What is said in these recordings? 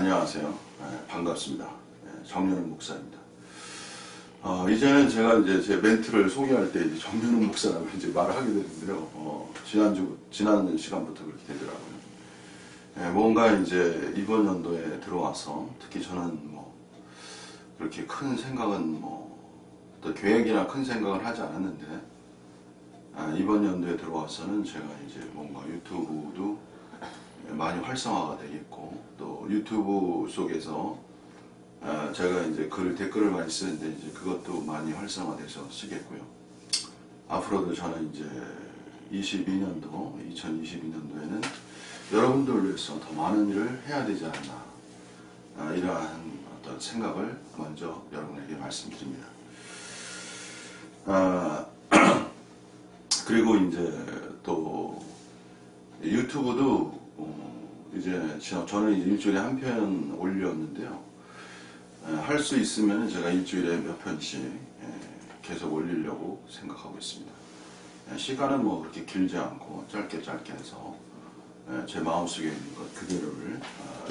안녕하세요. 반갑습니다. 정연훈 목사입니다. 이제는 제가 이제 제 멘트를 소개할 때 이제 정연훈 목사라고 이제 말을 하게 되는데요. 지난 시간부터 그렇게 되더라고요. 뭔가 이제 이번 연도에 들어와서 특히 저는 뭐 그렇게 큰 생각은 또 계획이나 큰 생각을 하지 않았는데 이번 연도에 들어와서는 제가 이제 뭔가 유튜브도 많이 활성화가 되겠고 또 유튜브 속에서 제가 이제 댓글을 많이 쓰는데 이제 그것도 많이 활성화돼서 쓰겠고요. 앞으로도 저는 이제 2022년도에는 여러분들을 위해서 더 많은 일을 해야 되지 않나 이러한 어떤 생각을 먼저 여러분에게 말씀드립니다. 그리고 이제 또 유튜브도 이제 저는 이제 일주일에 한 편 올렸는데요. 할 수 있으면 제가 일주일에 몇 편씩 계속 올리려고 생각하고 있습니다. 시간은 뭐 그렇게 길지 않고 짧게 해서 제 마음속에 있는 것 그대로를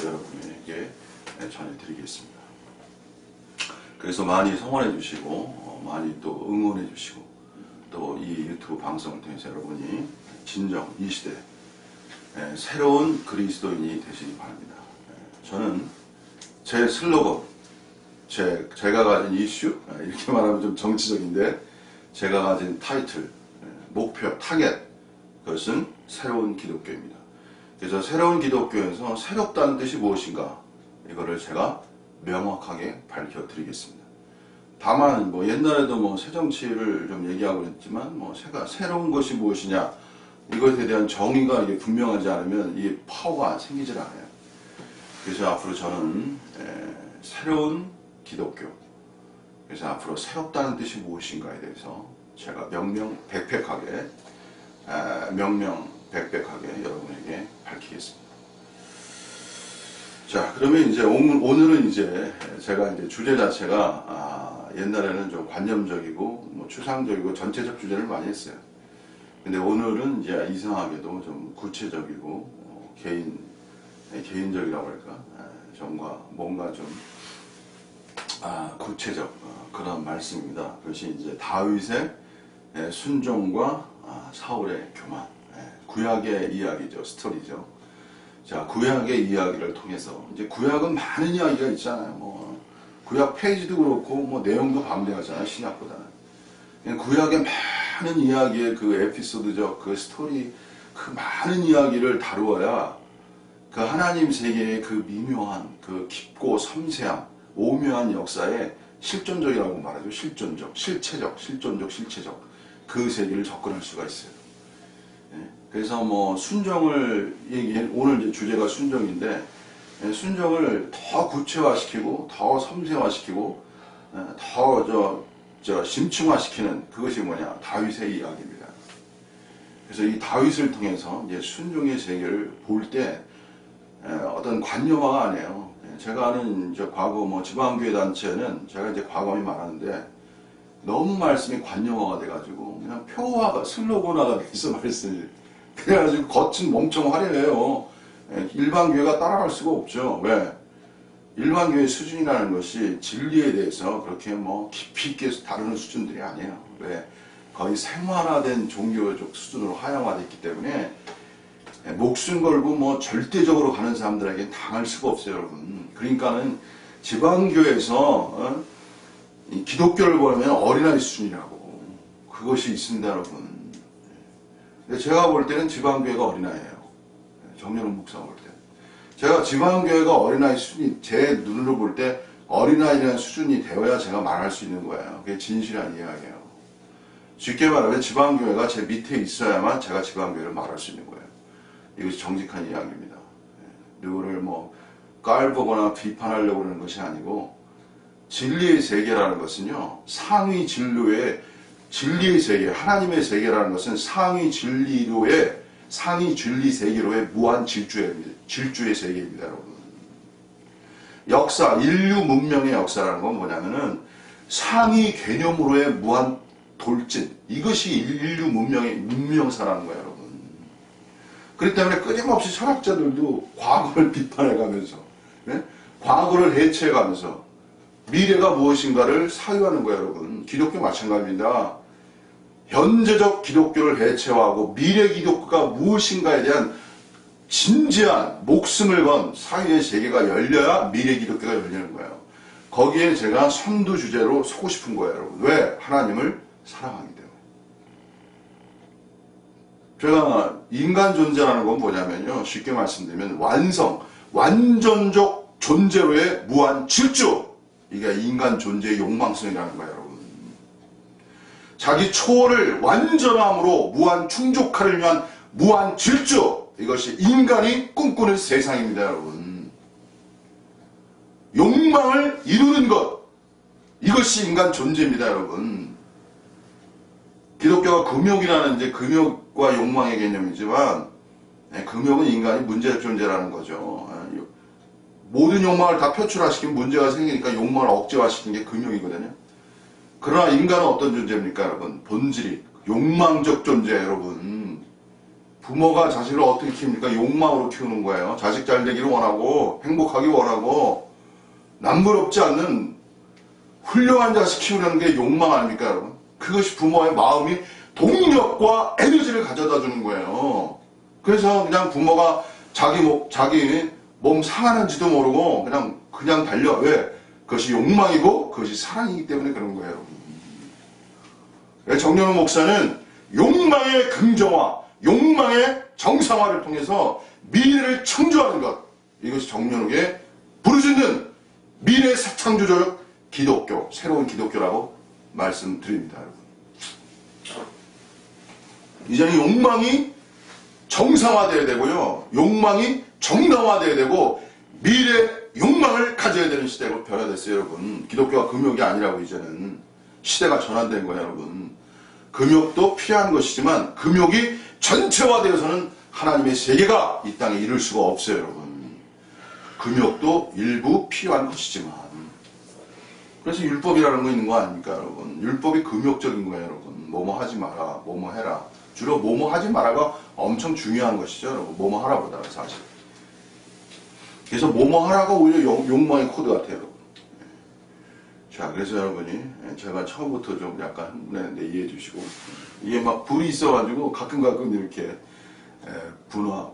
여러분에게 전해드리겠습니다. 그래서 많이 성원해 주시고 많이 또 응원해 주시고 또 이 유튜브 방송을 통해서 여러분이 진정 이 시대 새로운 그리스도인이 되시기 바랍니다. 저는 제 슬로건, 제가 가진 이슈, 이렇게 말하면 좀 정치적인데 제가 가진 타이틀, 목표, 타겟, 그것은 새로운 기독교입니다. 그래서 새로운 기독교에서 새롭다는 뜻이 무엇인가 이거를 제가 명확하게 밝혀드리겠습니다. 다만 뭐 옛날에도 뭐 새정치를 좀 얘기하고 있지만 뭐 새로운 것이 무엇이냐 이것에 대한 정의가 이게 분명하지 않으면 이게 파워가 생기질 않아요. 그래서 앞으로 저는 새로운 기독교, 그래서 앞으로 새롭다는 뜻이 무엇인가에 대해서 제가 명명백백하게 여러분에게 밝히겠습니다. 자, 그러면 이제 오늘은 이제 제가 이제 주제 자체가 옛날에는 좀 관념적이고 뭐 추상적이고 전체적 주제를 많이 했어요. 근데 오늘은 이제 이상하게도 좀 구체적이고 개인적이라고 할까? 뭔가 좀 구체적 그런 말씀입니다. 그것이 이제 다윗의 순종과 사울의 교만, 구약의 이야기죠, 스토리죠. 자, 구약의 이야기를 통해서 이제 구약은 많은 이야기가 있잖아요. 뭐 구약 페이지도 그렇고 뭐 내용도 방대하잖아요, 신약보다는. 구약의 많은 이야기의 그 에피소드적 그 스토리, 그 많은 이야기를 다루어야 그 하나님 세계의 그 미묘한 그 깊고 섬세한 오묘한 역사에 실존적이라고 말하죠. 실체적 그 세계를 접근할 수가 있어요. 그래서 뭐 순종을 오늘 이제 주제가 순종인데 순종을 더 구체화시키고 더 섬세화시키고 더 심층화시키는 그것이 뭐냐? 다윗의 이야기입니다. 그래서 이 다윗을 통해서 이제 순종의 세계를 볼 때 어떤 관념화가 아니에요. 제가 아는 이제 과거 뭐 지방교회 단체는 제가 이제 과감히 말하는데 너무 말씀이 관념화가 돼가지고 그냥 표화가 슬로건화가 돼서 말씀이 그래가지고 겉은 엄청 화려해요. 일반 교회가 따라갈 수가 없죠. 왜? 일반 교회 수준이라는 것이 진리에 대해서 그렇게 뭐 깊이 있게 다루는 수준들이 아니에요. 왜? 거의 생활화된 종교적 수준으로 하향화됐기 때문에 목숨 걸고 뭐 절대적으로 가는 사람들에게 당할 수가 없어요, 여러분. 그러니까는 지방교회에서 이 기독교를 보면 어린아이 수준이라고 그것이 있습니다, 여러분. 근데 제가 볼 때는 지방교회가 어린아이예요. 정연훈 목사가 볼 때. 제가 지방교회가 어린아이 수준이 제 눈으로 볼 때 어린아이라는 수준이 되어야 제가 말할 수 있는 거예요. 그게 진실한 이야기예요. 쉽게 말하면 지방교회가 제 밑에 있어야만 제가 지방교회를 말할 수 있는 거예요. 이것이 정직한 이야기입니다. 누구를 뭐 깔보거나 비판하려고 하는 것이 아니고 진리의 세계라는 것은요. 상위 진리의 세계, 하나님의 세계라는 것은 상위 진리 세계로의 무한 질주의 세계입니다, 여러분. 역사, 인류 문명의 역사라는 건 뭐냐면은 상위 개념으로의 무한 돌진, 이것이 인류 문명사라는 거예요, 여러분. 그렇기 때문에 끊임없이 철학자들도 과거를 비판해가면서 과거를 해체해가면서 미래가 무엇인가를 사유하는 거예요, 여러분. 기독교 마찬가지입니다. 현재적 기독교를 해체하고 미래 기독교가 무엇인가에 대한 진지한 목숨을 건 사유의 세계가 열려야 미래 기독교가 열리는 거예요. 거기에 제가 선두 주제로 서고 싶은 거예요, 여러분. 왜? 하나님을 사랑하기 때문에. 제가 인간 존재라는 건 뭐냐면요, 쉽게 말씀드리면 완전적 존재로의 무한 질주, 이게 인간 존재의 욕망성이라는 거예요, 여러분. 자기 초월을 완전함으로 무한 충족하를 위한 무한 질주, 이것이 인간이 꿈꾸는 세상입니다, 여러분. 욕망을 이루는 것, 이것이 인간 존재입니다, 여러분. 기독교가 금욕이라는 이제 금욕과 욕망의 개념이지만, 금욕은 인간이 문제적 존재라는 거죠. 모든 욕망을 다 표출화시키면 문제가 생기니까 욕망을 억제화시키는 게 금욕이거든요. 그러나 인간은 어떤 존재입니까, 여러분? 본질이 욕망적 존재예요, 여러분. 부모가 자식을 어떻게 키웁니까? 욕망으로 키우는 거예요. 자식 잘 되기를 원하고 행복하기 원하고 남부럽지 않는 훌륭한 자식 키우려는 게 욕망 아닙니까, 여러분? 그것이 부모의 마음이 동력과 에너지를 가져다 주는 거예요. 그래서 그냥 부모가 자기 몸 상하는지도 모르고 그냥 달려. 왜? 그것이 욕망이고 그것이 사랑이기 때문에 그런 거예요. 정연호 목사는 욕망의 긍정화, 욕망의 정상화를 통해서 미래를 창조하는 것, 이것이 정연욱의 부르짖는 미래 창조적 기독교, 새로운 기독교라고 말씀드립니다, 여러분. 이제는 욕망이 정상화되어야 되고요, 욕망이 정당화되어야 되고 미래 욕망을 가져야 되는 시대로 변화됐어요, 여러분. 기독교가 금욕이 아니라고 이제는 시대가 전환된 거예요, 여러분. 금욕도 필요한 것이지만 금욕이 전체화되어서는 하나님의 세계가 이 땅에 이룰 수가 없어요, 여러분. 금욕도 일부 필요한 것이지만. 그래서 율법이라는 거 있는 거 아닙니까, 여러분. 율법이 금욕적인 거예요, 여러분. 뭐뭐 하지 마라, 뭐뭐 해라. 주로 뭐뭐 하지 마라가 엄청 중요한 것이죠, 여러분. 뭐뭐 하라보다 사실. 그래서 뭐뭐 하라가 오히려 욕망의 코드 같아요, 여러분. 자, 그래서 여러분이 제가 처음부터 좀 약간 흥분했는데 이해해 주시고, 이게 막 불이 있어가지고 가끔 이렇게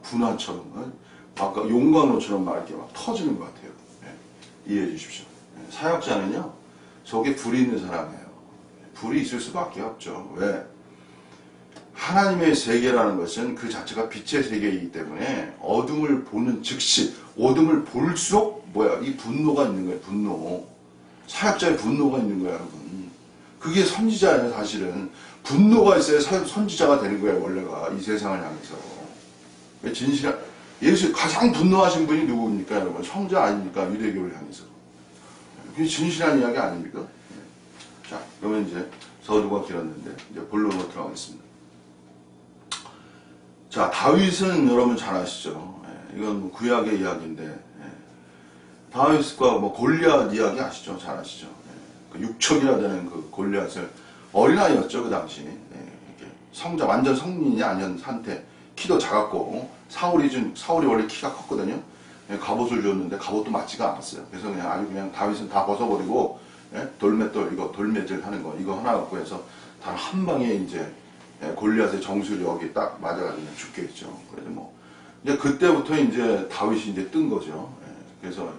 분화처럼, 아까 용광로처럼 막 이렇게 막 터지는 것 같아요. 이해해 주십시오. 사역자는요, 속에 불이 있는 사람이에요. 불이 있을 수밖에 없죠. 왜? 하나님의 세계라는 것은 그 자체가 빛의 세계이기 때문에 어둠을 보는 즉시, 어둠을 볼수록 이 분노가 있는 거예요, 분노. 사역자의 분노가 있는 거예요, 여러분. 그게 선지자예요, 사실은. 분노가 있어야 선지자가 되는 거예요, 원래가. 이 세상을 향해서. 진실한, 예수 가장 분노하신 분이 누구입니까, 여러분? 성자 아닙니까? 유대교를 향해서. 그게 진실한 이야기 아닙니까? 자, 그러면 이제 서두가 길었는데, 이제 본론으로 들어가겠습니다. 자, 다윗은 여러분 잘 아시죠? 이건 구약의 이야기인데, 다윗과 골리앗 이야기 아시죠? 잘 아시죠? 그 6척이나 되는 그 골리앗을, 어린아이였죠, 그 당시. 성자, 완전 성인이 아니었는 상태. 키도 작았고, 사울이 원래 키가 컸거든요. 갑옷을 줬는데 갑옷도 맞지가 않았어요. 그래서 그냥 다윗은 다 벗어버리고, 돌맷돌, 이거 돌매질 하는 거, 이거 하나 갖고 해서 단 한 방에 이제 골리앗의 정수력이 딱 맞아가지고 죽게 했죠. 그래서 이제 그때부터 이제 다윗이 이제 뜬 거죠. 그래서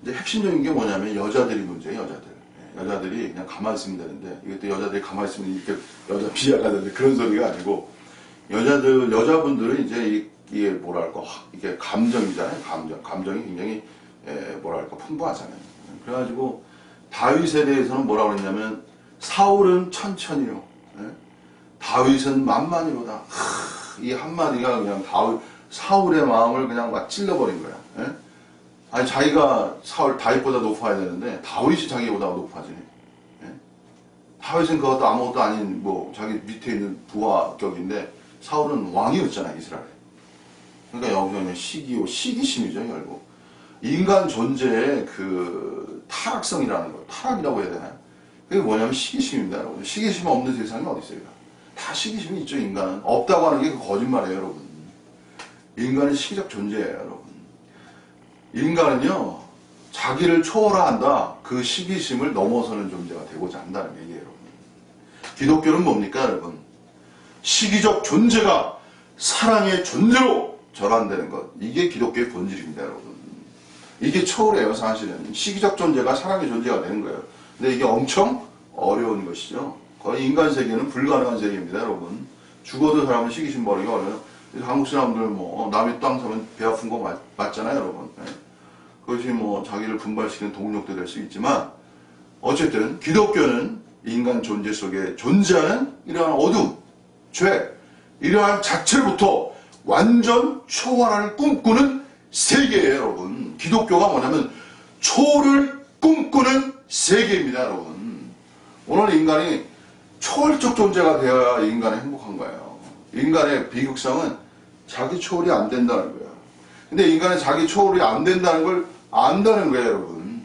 이제 핵심적인 게 뭐냐면 여자들이 문제예요, 여자들. 여자들이 그냥 가만히 있으면 되는데, 이것도 여자들이 가만히 있으면 이렇게 여자 비하가 되는데 그런 소리가 아니고, 여자분들은 이제 이게 뭐랄까, 이게 감정이잖아요, 감정이 굉장히, 뭐랄까, 풍부하잖아요. 그래가지고, 다윗에 대해서는 뭐라고 그랬냐면, 사울은 천천히요. 다윗은 만만히로다. 이 한마디가 그냥 사울의 마음을 그냥 막 찔러버린 거야. 아니, 자기가 다윗보다 높아야 되는데, 다윗이 자기보다 높아지네. 다윗은 그것도 아무것도 아닌, 자기 밑에 있는 부하격인데, 사울은 왕이었잖아, 이스라엘에. 그러니까 여기서 시기심이죠, 결국. 인간 존재의 그 타락성이라는 거, 타락이라고 해야 되나요? 그게 뭐냐면 시기심입니다, 여러분. 시기심 없는 세상이 어디 있어요? 다 시기심이 있죠, 인간은. 없다고 하는 게 그 거짓말이에요, 여러분. 인간은 시기적 존재예요, 여러분. 인간은요, 자기를 초월한다. 그 시기심을 넘어서는 존재가 되고자 한다는 얘기예요, 여러분. 기독교는 뭡니까, 여러분? 시기적 존재가 사랑의 존재로 전환되는 것. 이게 기독교의 본질입니다, 여러분. 이게 초월해요, 사실은. 시기적 존재가 사랑의 존재가 되는 거예요. 근데 이게 엄청 어려운 것이죠. 거의 인간 세계는 불가능한 세계입니다, 여러분. 죽어도 사람은 시기심 버리기가 어려워요. 한국 사람들 남의 땅 사면 배 아픈 거 맞잖아요, 여러분. 그것이 자기를 분발시키는 동력도 될 수 있지만, 어쨌든 기독교는 인간 존재 속에 존재하는 이러한 어둠, 죄, 이러한 자체로부터 완전 초월을 꿈꾸는 세계예요, 여러분. 기독교가 뭐냐면 초월을 꿈꾸는 세계입니다, 여러분. 오늘 인간이 초월적 존재가 되어야 인간이 행복한 거예요. 인간의 비극성은 자기 초월이 안 된다는 거야. 근데 인간은 자기 초월이 안 된다는 걸 안다는 거예요, 여러분.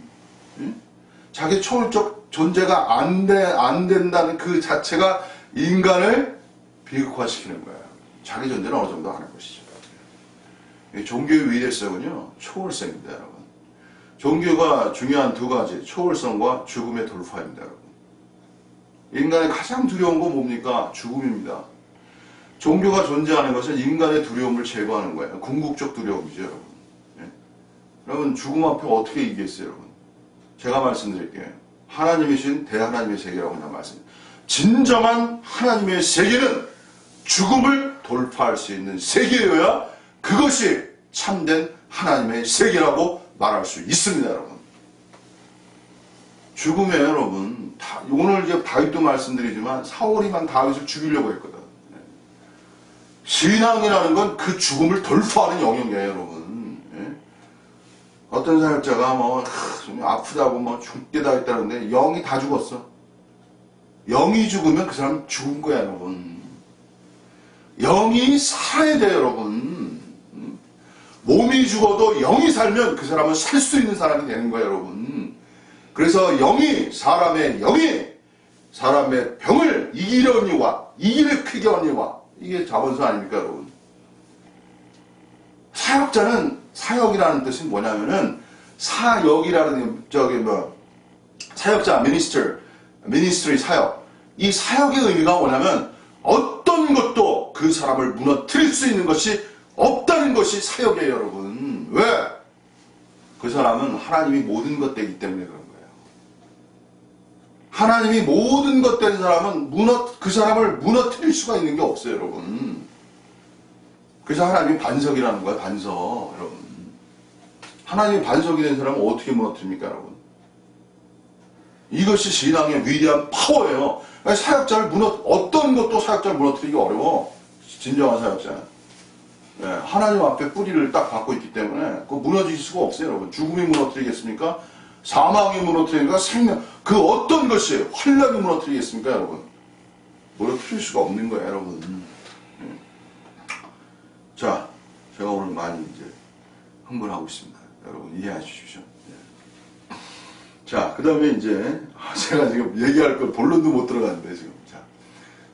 자기 초월적 존재가 안 된다는 그 자체가 인간을 비극화시키는 거예요. 자기 존재는 어느 정도 아는 것이죠. 종교의 위대성은요, 초월성입니다, 여러분. 종교가 중요한 두 가지, 초월성과 죽음의 돌파입니다, 여러분. 인간의 가장 두려운 건 뭡니까? 죽음입니다. 종교가 존재하는 것은 인간의 두려움을 제거하는 거예요. 궁극적 두려움이죠, 여러분. 여러분, 죽음 앞에 어떻게 이기겠어요, 여러분? 제가 말씀드릴게요. 하나님이신 대하나님의 세계라고 그냥 말씀드립니다. 진정한 하나님의 세계는 죽음을 돌파할 수 있는 세계여야 그것이 참된 하나님의 세계라고 말할 수 있습니다, 여러분. 죽음에 여러분, 오늘 이제 다윗도 말씀드리지만 사울이만 다윗을 죽이려고 했거든. 신앙이라는 건 그 죽음을 돌파하는 영역이에요, 여러분. 어떤 사역자가 좀 아프다고 죽게 당했다는데 영이 다 죽었어. 영이 죽으면 그 사람 죽은 거야, 여러분. 영이 살아야 돼요, 여러분. 몸이 죽어도 영이 살면 그 사람은 살 수 있는 사람이 되는 거예요, 여러분. 그래서 사람의 병을 이기려니와 이기려니와 이게 자본서 아닙니까, 여러분? 사역이라는 뜻이 뭐냐면은 사역이라는 사역자 미니스트리 사역. 이 사역의 의미가 뭐냐면 어떤 것도 그 사람을 무너뜨릴 수 있는 것이 없다는 것이 사역이에요, 여러분. 왜? 그 사람은 하나님이 모든 것 되기 때문에 그런 거예요. 하나님이 모든 것 된 사람은 그 사람을 무너뜨릴 수가 있는 게 없어요, 여러분. 그래서 하나님이 반석이라는 거예요, 반석, 여러분. 하나님이 반석이 된 사람은 어떻게 무너뜨립니까, 여러분? 이것이 신앙의 위대한 파워예요. 어떤 것도 사역자를 무너뜨리기 어려워. 진정한 사역자는. 하나님 앞에 뿌리를 딱 받고 있기 때문에 그거 무너질 수가 없어요, 여러분. 죽음이 무너뜨리겠습니까? 사망이 무너뜨리니까 생명, 그 어떤 것이 환란이 무너뜨리겠습니까, 여러분? 무너뜨릴 수가 없는 거예요, 여러분. 자, 제가 오늘 많이 이제 흥분하고 있습니다. 여러분 이해해 주십시오. 자, 그 다음에 이제 제가 지금 얘기할 거 본론도 못 들어갔는데 지금. 자,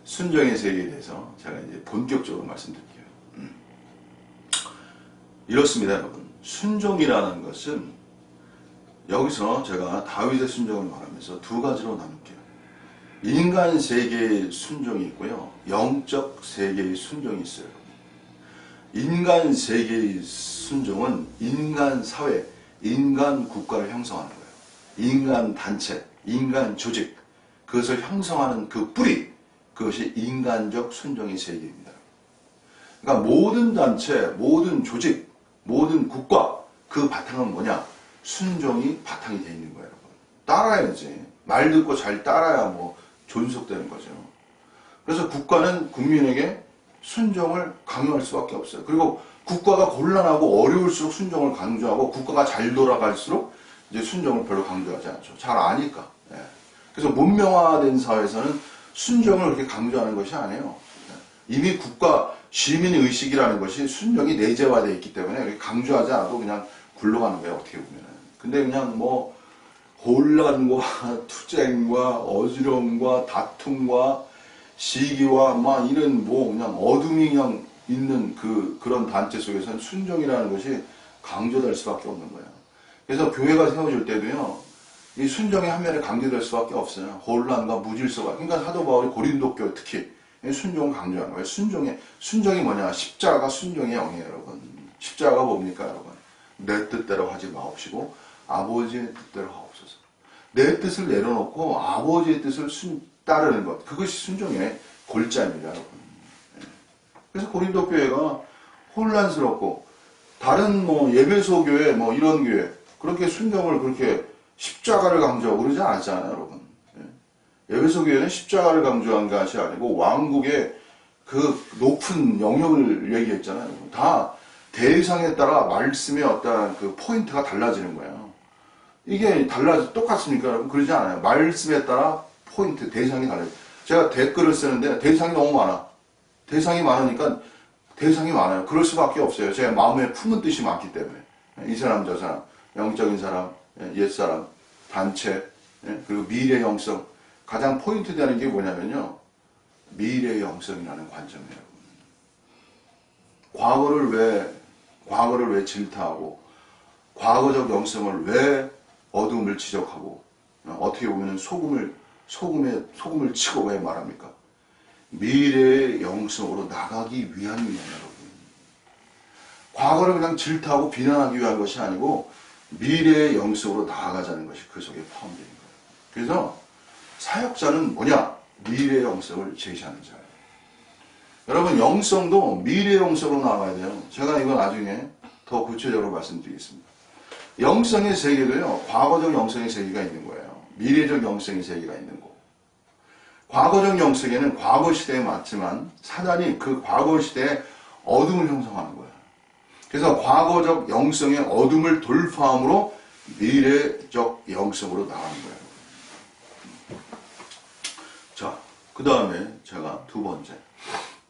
순종의 세계에 대해서 제가 이제 본격적으로 말씀드릴게요. 이렇습니다, 여러분. 순종이라는 것은 여기서 제가 다윗의 순종을 말하면서 두 가지로 나눌게요. 인간 세계의 순종이 있고요, 영적 세계의 순종이 있어요. 인간 세계의 순종은 인간 사회, 인간 국가를 형성하는 거예요. 인간 단체, 인간 조직, 그것을 형성하는 그 뿌리, 그것이 인간적 순종의 세계입니다. 그러니까 모든 단체, 모든 조직, 모든 국가, 그 바탕은 뭐냐? 순종이 바탕이 되어 있는 거예요, 여러분. 따라야지. 말 듣고 잘 따라야 존속되는 거죠. 그래서 국가는 국민에게 순종을 강요할 수밖에 없어요. 그리고 국가가 곤란하고 어려울수록 순종을 강조하고, 국가가 잘 돌아갈수록 이제 순종을 별로 강조하지 않죠. 잘 아니까. 그래서 문명화된 사회에서는 순종을 그렇게 강조하는 것이 아니에요. 이미 국가 시민 의식이라는 것이 순종이 내재화되어 있기 때문에 강조하지 않아도 그냥 굴러가는 거예요, 어떻게 보면. 근데 그냥 혼란과 투쟁과 어지러움과 다툼과 시기와 이런 그냥 어둠이 그냥 있는 그런 단체 속에서는 순종이라는 것이 강조될 수밖에 없는 거예요. 그래서 교회가 세워질 때도요, 이 순종의 한 면에 강조될 수밖에 없어요. 혼란과 무질서가. 그러니까 사도 바울이 고린도 교회 특히 순종을 강조하는 거예요. 순종이 뭐냐? 십자가가 순종의 영이에요, 여러분. 십자가가 뭡니까, 여러분? 내 뜻대로 하지 마옵시고 아버지의 뜻대로 하옵소서. 내 뜻을 내려놓고 아버지의 뜻을 따르는 것. 그것이 순종의 골자입니다, 여러분. 그래서 고린도 교회가 혼란스럽고 다른 예배소 교회 이런 교회 그렇게 순종을 그렇게 십자가를 강조하고 그러지 않았잖아요, 여러분. 예배소 교회는 십자가를 강조한 것이 아니고 왕국의 그 높은 영역을 얘기했잖아요. 여러분. 다 대상에 따라 말씀의 어떤 그 포인트가 달라지는 거예요. 이게 똑같습니까, 여러분? 그러지 않아요. 말씀에 따라 포인트, 대상이 달라요. 제가 댓글을 쓰는데 대상이 너무 많아. 대상이 많으니까 대상이 많아요. 그럴 수밖에 없어요. 제 마음에 품은 뜻이 많기 때문에. 이 사람, 저 사람, 영적인 사람, 옛사람, 단체, 그리고 미래 영성. 가장 포인트 되는 게 뭐냐면요. 미래 영성이라는 관점이에요. 과거를 왜 질타하고, 과거적 영성을 왜 어둠을 지적하고, 어떻게 보면 소금을 치고 왜 말합니까? 미래의 영성으로 나가기 위함이에요, 여러분. 과거를 그냥 질타하고 비난하기 위한 것이 아니고 미래의 영성으로 나아가자는 것이 그 속에 포함되어 있는 거예요. 그래서 사역자는 뭐냐? 미래의 영성을 제시하는 자예요. 여러분, 영성도 미래의 영성으로 나아가야 돼요. 제가 이건 나중에 더 구체적으로 말씀드리겠습니다. 영성의 세계도요, 과거적 영성의 세계가 있는 거예요. 미래적 영성의 세계가 있는 거고. 과거적 영성에는 과거 시대에 맞지만 사단이 그 과거 시대에 어둠을 형성하는 거예요. 그래서 과거적 영성의 어둠을 돌파함으로 미래적 영성으로 나가는 거예요. 자, 그 다음에 제가 두 번째.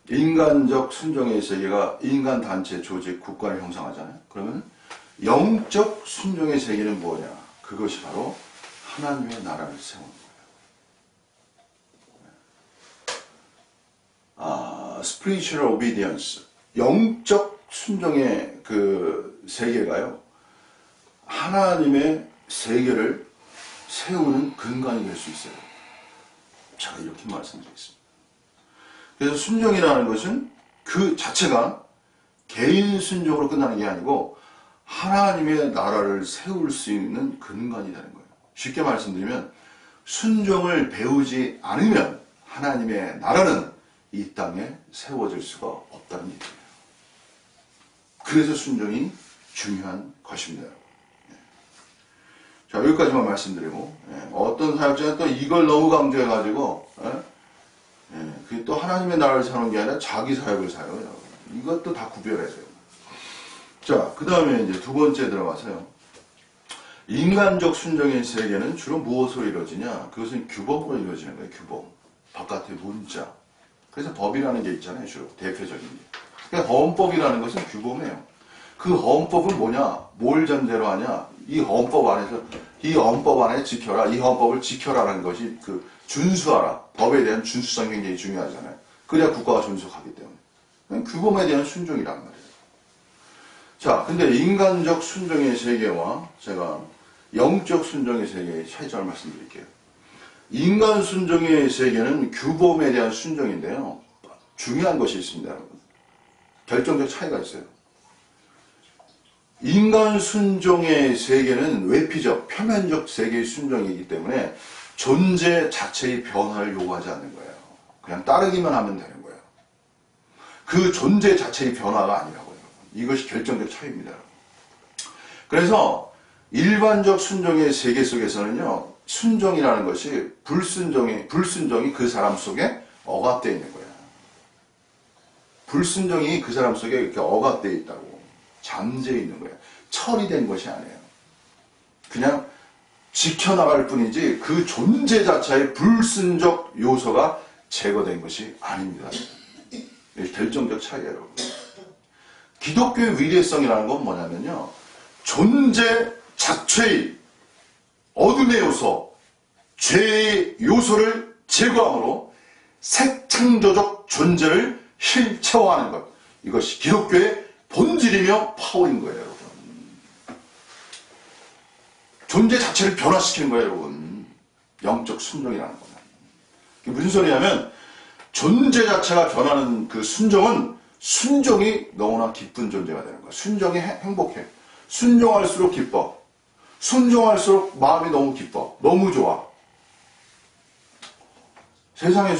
인간적 순종의 세계가 인간 단체, 조직, 국가를 형성하잖아요. 그러면 영적 순종의 세계는 뭐냐? 그것이 바로 하나님의 나라를 세우는 거예요. spiritual obedience. 영적 순종의 그 세계가요. 하나님의 세계를 세우는 근간이 될 수 있어요. 제가 이렇게 말씀드리겠습니다. 그래서 순종이라는 것은 그 자체가 개인 순종으로 끝나는 게 아니고 하나님의 나라를 세울 수 있는 근간이 되는 거예요. 쉽게 말씀드리면 순종을 배우지 않으면 하나님의 나라는 이 땅에 세워질 수가 없다는 얘기예요. 그래서 순종이 중요한 것입니다. 자, 여기까지만 말씀드리고, 어떤 사역자는 또 이걸 너무 강조해가지고, 그게 또 하나님의 나라를 사는 게 아니라 자기 사역을 사요. 이것도 다 구별해야 돼요. 자, 그 다음에 이제 두 번째 들어가서요. 인간적 순종의 세계는 주로 무엇으로 이루어지냐? 그것은 규범으로 이루어지는 거예요, 규범. 바깥의 문자. 그래서 법이라는 게 있잖아요, 주로. 대표적인 게. 그러니까 헌법이라는 것은 규범이에요. 그 헌법은 뭐냐? 뭘 전제로 하냐? 이 헌법 안에서, 이 헌법 안에 지켜라, 이 헌법을 지켜라라는 것이 그 준수하라. 법에 대한 준수성이 굉장히 중요하잖아요. 그래야 국가가 존속하기 때문에. 규범에 대한 순종이란 말이에요. 자, 근데 인간적 순종의 세계와 제가 영적 순종의 세계의 차이점을 말씀드릴게요. 인간 순종의 세계는 규범에 대한 순종인데요. 중요한 것이 있습니다, 여러분. 결정적 차이가 있어요. 인간 순종의 세계는 외피적, 표면적 세계의 순종이기 때문에 존재 자체의 변화를 요구하지 않는 거예요. 그냥 따르기만 하면 되는 거예요. 그 존재 자체의 변화가 아니라고요. 이것이 결정적 차이입니다. 그래서 일반적 순종의 세계 속에서는요, 순종이라는 것이 불순종이 그 사람 속에 억압되어 있는 거예요. 불순종이 그 사람 속에 이렇게 억압되어 있다고. 잠재해 있는 거예요. 처리된 것이 아니에요. 그냥 지켜나갈 뿐이지 그 존재 자체의 불순적 요소가 제거된 것이 아닙니다. 이게 결정적 차이예요, 여러분. 기독교의 위대성이라는 건 뭐냐면요. 존재 자체의 어둠의 요소, 죄의 요소를 제거함으로 새 창조적 존재를 실체화하는 것. 이것이 기독교의 본질이며 파워인 거예요, 여러분. 존재 자체를 변화시키는 거예요, 여러분. 영적 순종이라는 거는. 그게 무슨 소리냐면 존재 자체가 변하는 그 순종이 너무나 기쁜 존재가 되는 거야. 순종이 행복해. 순종할수록 기뻐. 순종할수록 마음이 너무 기뻐. 너무 좋아. 세상의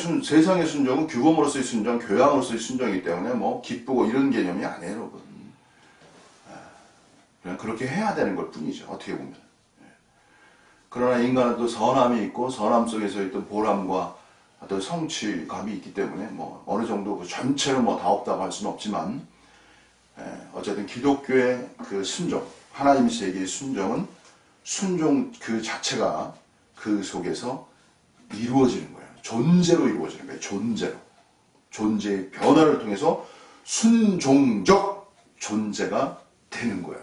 순종은 규범으로서의 순종, 교양으로서의 순종이기 때문에 뭐 기쁘고 이런 개념이 아니에요, 여러분. 그냥 그렇게 해야 되는 것 뿐이죠, 어떻게 보면. 그러나 인간은 또 선함이 있고 선함 속에서 있던 보람과 어떤 성취감이 있기 때문에 뭐 어느 정도 그 전체를 뭐 다 없다고 할 수는 없지만, 어쨌든 기독교의 그 순종, 하나님 세계의 순종은 순종 그 자체가 그 속에서 이루어지는 거예요. 존재로 이루어지는 거예요. 존재로. 존재의 변화를 통해서 순종적 존재가 되는 거예요.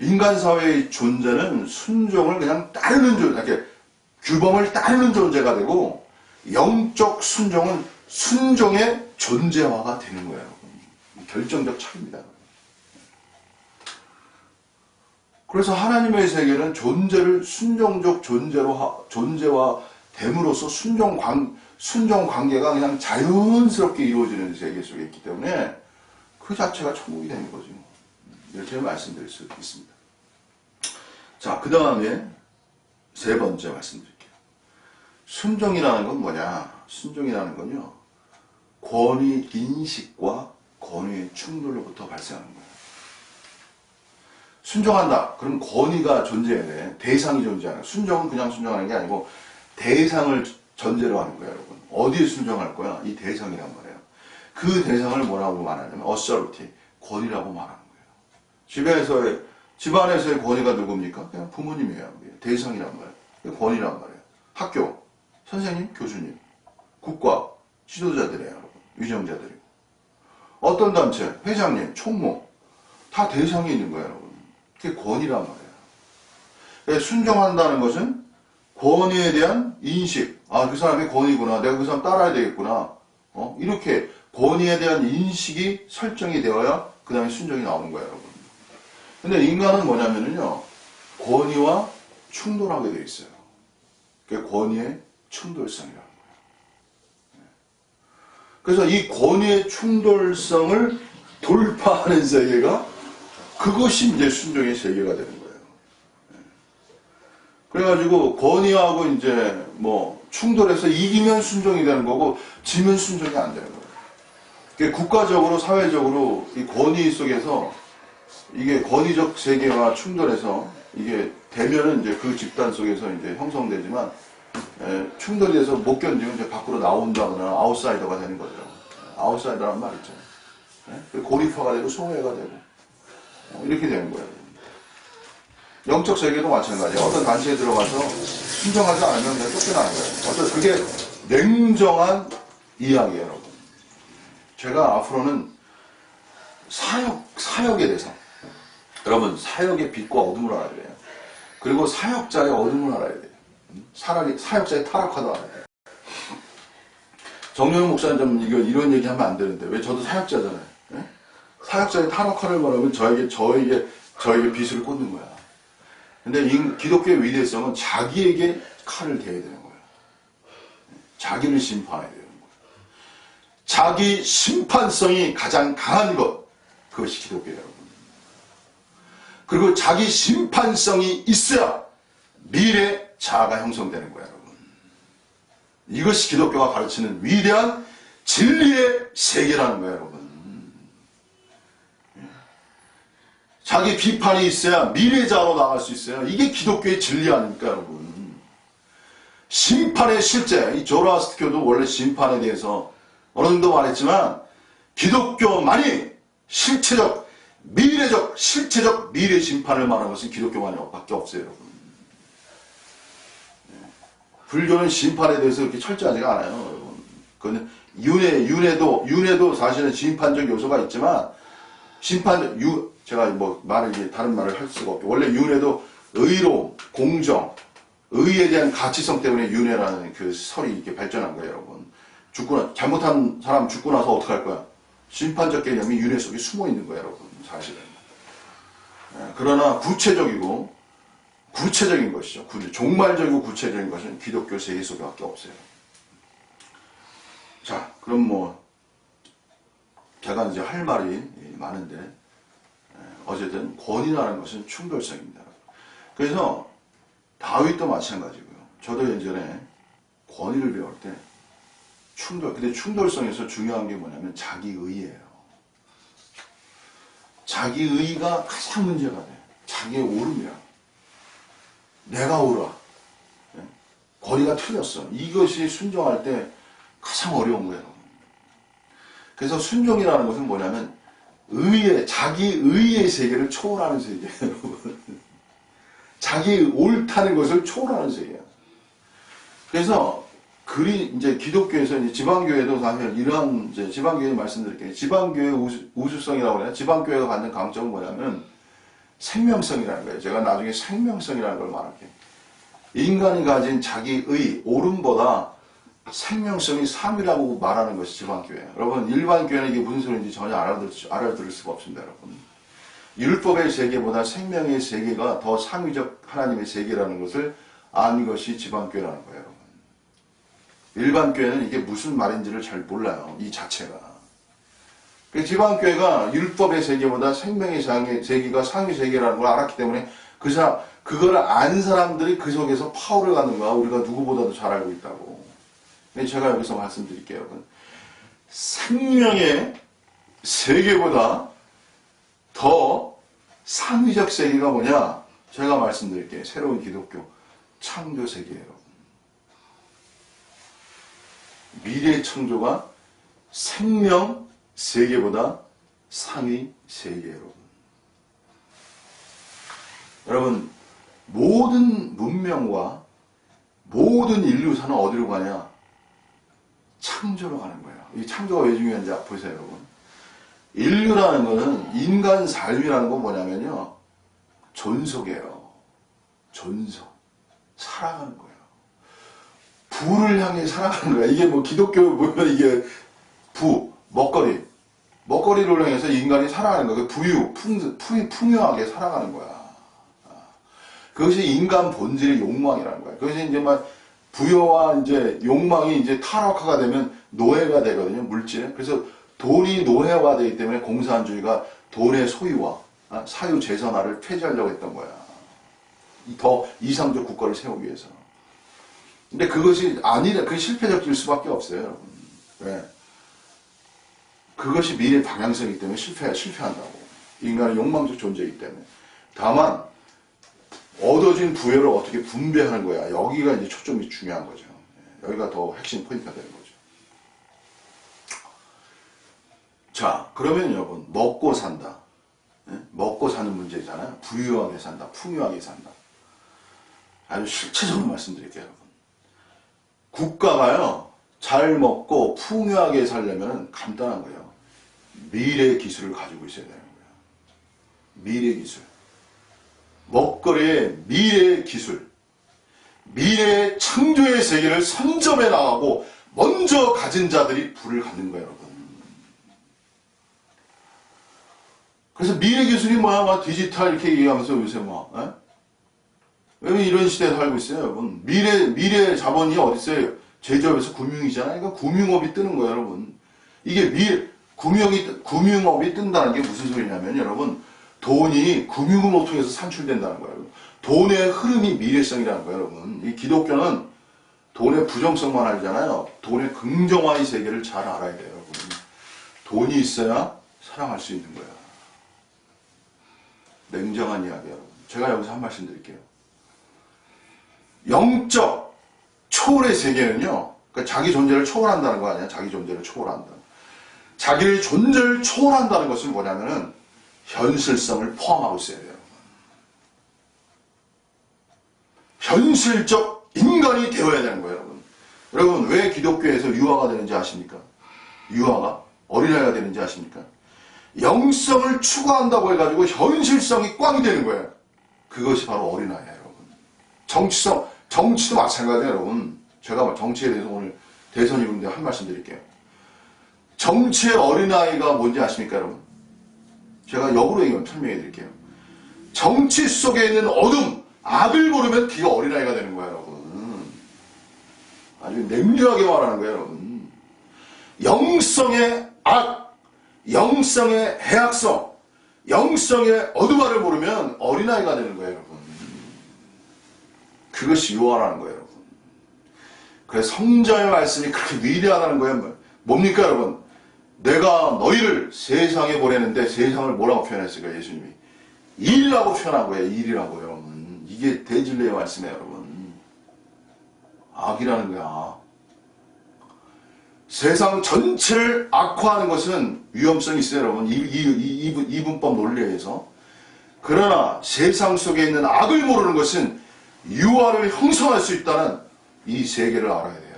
인간 사회의 존재는 순종을 그냥 따르는 존재, 이렇게 규범을 따르는 존재가 되고, 영적 순종은 순종의 존재화가 되는 거예요. 결정적 차이입니다. 그래서 하나님의 세계는 존재를 순종적 존재화 됨으로써 순종 관계가 그냥 자연스럽게 이루어지는 세계 속에 있기 때문에 그 자체가 천국이 되는 거죠. 이렇게 말씀드릴 수 있습니다. 자, 그 다음에 세 번째 말씀드릴게요. 순종이라는 건 뭐냐? 순종이라는 건요, 권위 인식과 권위의 충돌로부터 발생하는 거예요. 순종한다. 그럼 권위가 존재해야 돼. 대상이 존재하는 거예요. 순종은 그냥 순종하는 게 아니고 대상을 전제로 하는 거예요, 여러분. 어디에 순종할 거야? 이 대상이란 말이에요. 그 대상을 뭐라고 말하냐면 authority, 권위라고 말하는 거예요. 집안에서의 권위가 누굽니까? 그냥 부모님이에요. 대상이란 말이에요. 권위란 말이에요. 학교, 선생님, 교수님, 국가, 지도자들이에요, 여러분. 위정자들이고. 어떤 단체, 회장님, 총무, 다 대상이 있는 거예요, 여러분. 그게 권위란 말이에요. 순종한다는 것은 권위에 대한 인식. 아, 그 사람이 권위구나. 내가 그 사람 따라야 되겠구나. 이렇게 권위에 대한 인식이 설정이 되어야 그 다음에 순종이 나오는 거예요, 여러분. 근데 인간은 뭐냐면요, 권위와 충돌하게 되어 있어요. 그게 권위의 충돌성이라는 거예요. 그래서 이 권위의 충돌성을 돌파하는 세계가, 그것이 이제 순종의 세계가 되는 거예요. 그래가지고 권위하고 이제 뭐 충돌해서 이기면 순종이 되는 거고 지면 순종이 안 되는 거예요. 국가적으로, 사회적으로 이 권위 속에서 이게 권위적 세계와 충돌해서 이게 되면은 이제 그 집단 속에서 이제 형성되지만, 충돌이 돼서 못 견디면 이제 밖으로 나온다거나 아웃사이더가 되는 거죠. 아웃사이더라는 말 있죠. 고립화가 되고 소외가 되고 이렇게 되는 거예요. 영적 세계도 마찬가지예요. 어떤 단체에 들어가서 순종하지 않으면 그냥 쫓겨나는 거예요. 어떤 그게 냉정한 이야기예요, 여러분. 제가 앞으로는 사역에 대해서, 여러분, 사역의 빛과 어둠을 알아야 돼요. 그리고 사역자의 어둠을 알아야 돼요. 사역자의 타락화도 알아야 돼요. 정영훈 목사님 좀 이런 얘기 하면 안 되는데, 왜 저도 사역자잖아요. 네? 사역자의 타락화를 말하면 저에게 빛을 꽂는 거야. 근데 이 기독교의 위대성은 자기에게 칼을 대야 되는 거예요. 자기를 심판해야 되는 거예요. 자기 심판성이 가장 강한 것, 그것이 기독교예요, 여러분. 그리고 자기 심판성이 있어야 미래 자아가 형성되는 거예요, 여러분. 이것이 기독교가 가르치는 위대한 진리의 세계라는 거예요, 여러분. 자기 비판이 있어야 미래자로 나갈 수 있어요. 이게 기독교의 진리 아닙니까, 여러분. 심판의 실제, 이 조로아스트교도 원래 심판에 대해서 어느 정도 말했지만, 기독교만이 실체적 미래 심판을 말하는 것은 기독교만밖에 없어요, 여러분. 불교는 심판에 대해서 그렇게 철저하지가 않아요, 여러분. 그건 윤회도 사실은 심판적 요소가 있지만, 제가 뭐 다른 말을 할 수가 없고, 원래 윤회도 의로움, 공정, 의에 대한 가치성 때문에 윤회라는 그 설이 이렇게 발전한 거예요, 여러분. 잘못한 사람 죽고 나서 어떡할 거야? 심판적 개념이 윤회 속에 숨어 있는 거예요, 여러분, 사실은. 그러나 구체적인 것이죠. 종말적이고 구체적인 것은 기독교 세계 속에밖에 없어요. 자, 그럼 뭐 제가 이제 할 말이 많은데 어쨌든 권위라는 것은 충돌성입니다. 그래서 다윗도 마찬가지고요. 저도 예전에 권위를 배울 때 근데 충돌성에서 중요한 게 뭐냐면 자기의예요. 자기의가 가장 문제가 돼. 자기의 옳음이야. 내가 옳아. 권위가 틀렸어. 이것이 순종할 때 가장 어려운 거예요. 그래서 순종이라는 것은 뭐냐면 자기의의 세계를 초월하는 세계예요, 여러분. 자기 옳다는 것을 초월하는 세계예요. 그래서 이제 기독교에서 이제 지방교회도 사실 이러한 이제 지방교회 말씀드릴게요. 지방교회 우수성이라고 해요. 지방교회가 갖는 강점은 뭐냐면 생명성이라는 거예요. 제가 나중에 생명성이라는 걸 말할게요. 인간이 가진 자기의 옳음보다 생명성이 3이라고 말하는 것이 지방교회예요. 여러분, 일반 교회는 이게 무슨 소리인지 전혀 알아들을 수가 없습니다, 여러분. 율법의 세계보다 생명의 세계가 더 상위적 하나님의 세계라는 것을 아는 것이 지방교회라는 거예요, 여러분. 일반 교회는 이게 무슨 말인지를 잘 몰라요, 이 자체가. 지방교회가 율법의 세계보다 생명의 세계가 상위 세계라는 걸 알았기 때문에 그걸 안 사람들이 그 속에서 파워를 갖는 거야. 우리가 누구보다도 잘 알고 있다고. 제가 여기서 말씀드릴게요, 여러분. 생명의 세계보다 더 상위적 세계가 뭐냐? 제가 말씀드릴게요. 새로운 기독교 창조 세계예요. 미래의 창조가 생명 세계보다 상위 세계예요. 여러분, 모든 문명과 모든 인류사는 어디로 가냐? 창조로 가는 거예요. 이 창조가 왜 중요한지 보세요, 여러분. 인류라는 거는 인간 삶이라는 건 뭐냐면요. 존속이에요. 존속. 살아가는 거예요. 부를 향해 살아가는 거예요. 이게 뭐 기독교 보면 이게 먹거리를 향해서 인간이 살아가는 거예요. 풍요하게 살아가는 거야. 그것이 인간 본질의 욕망이라는 거예요. 그것이 이제 막 부여와 이제 욕망이 이제 타락화가 되면 노예가 되거든요, 물질에. 그래서 돈이 노예화되기 때문에 공산주의가 돈의 소유화, 사유재산화를 폐지하려고 했던 거야. 더 이상적 국가를 세우기 위해서. 근데 그것이 그게 실패적일 수밖에 없어요, 여러분. 왜? 그것이 미래 방향성이기 때문에 실패한다고. 인간은 욕망적 존재이기 때문에. 다만, 얻어진 부여를 어떻게 분배하는 거야. 여기가 이제 초점이 중요한 거죠. 여기가 더 핵심 포인트가 되는 거죠. 자, 그러면 여러분, 먹고 산다. 먹고 사는 문제잖아요. 부유하게 산다. 풍요하게 산다. 아주 실체적으로 말씀드릴게요, 여러분. 국가가요, 잘 먹고 풍요하게 살려면 간단한 거예요. 미래 기술을 가지고 있어야 되는 거예요. 미래 기술. 먹거리의 미래의 기술, 미래의 창조의 세계를 선점해 나가고 먼저 가진 자들이 부를 갖는 거예요, 여러분. 그래서 미래 기술이 뭐야? 막 디지털 이렇게 얘기하면서 요새 뭐, 왜 이런 시대에 살고 있어요, 여러분? 미래 자본이 어디 있어요? 제조업에서 금융이잖아요. 그러니까 금융업이 뜨는 거예요, 여러분. 이게 금융업이 뜬다는 게 무슨 소리냐면, 여러분, 돈이 금융을 통해서 산출된다는 거예요. 돈의 흐름이 미래성이라는 거예요, 여러분. 이 기독교는 돈의 부정성만 알잖아요. 돈의 긍정화의 세계를 잘 알아야 돼요, 여러분. 돈이 있어야 사랑할 수 있는 거예요. 냉정한 이야기예요, 여러분. 제가 여기서 한 말씀 드릴게요. 영적 초월의 세계는요, 그러니까 자기 존재를 초월한다는 거 아니야? 자기 존재를 초월한다. 자기의 존재를 초월한다는 것은 뭐냐면은 현실성을 포함하고 있어야 돼요. 현실적 인간이 되어야 되는 거예요, 여러분. 여러분, 왜 기독교에서 유아가 되는지 아십니까? 유아가? 어린아이가 되는지 아십니까? 영성을 추구한다고 해가지고 현실성이 꽝이 되는 거예요. 그것이 바로 어린아이예요, 여러분. 정치도 마찬가지예요, 여러분. 제가 정치에 대해서 오늘 대선이 오는데 한 말씀 드릴게요. 정치의 어린아이가 뭔지 아십니까, 여러분? 제가 역으로 설명해 드릴게요. 정치 속에 있는 어둠, 악을 모르면 그가 어린아이가 되는 거예요, 여러분. 아주 냉정하게 말하는 거예요, 여러분. 영성의 악, 영성의 해악성, 영성의 어둠화를 모르면 어린아이가 되는 거예요, 여러분. 그것이 유아라는 거예요, 여러분. 그래서 성전의 말씀이 그렇게 위대하다는 거예요. 뭡니까, 여러분? 내가 너희를 세상에 보내는데 세상을 뭐라고 표현했을까, 예수님이? 일이라고 표현한 거예요, 일이라고요, 여러분. 이게 대진리의 말씀이에요, 여러분. 악이라는 거야. 세상 전체를 악화하는 것은 위험성이 있어요, 여러분. 이분법 논리에 의해서. 그러나 세상 속에 있는 악을 모르는 것은 유아를 형성할 수 있다는 이 세계를 알아야 돼요.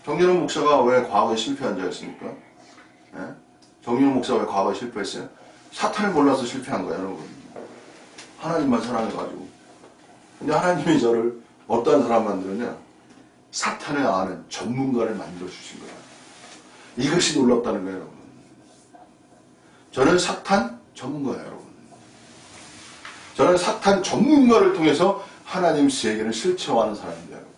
정진원 목사가 왜 과거에 실패한 자였습니까? 예? 정진원 목사가 왜 과거에 실패했어요? 사탄을 몰라서 실패한 거예요, 여러분. 하나님만 사랑해가지고. 근데 하나님이 저를 어떠한 사람 만들었냐? 사탄을 아는 전문가를 만들어주신 거예요. 이것이 놀랍다는 거예요, 여러분. 저는 사탄 전문가예요, 여러분. 저는 사탄 전문가를 통해서 하나님 세계를 실체화하는 사람입니다, 여러분.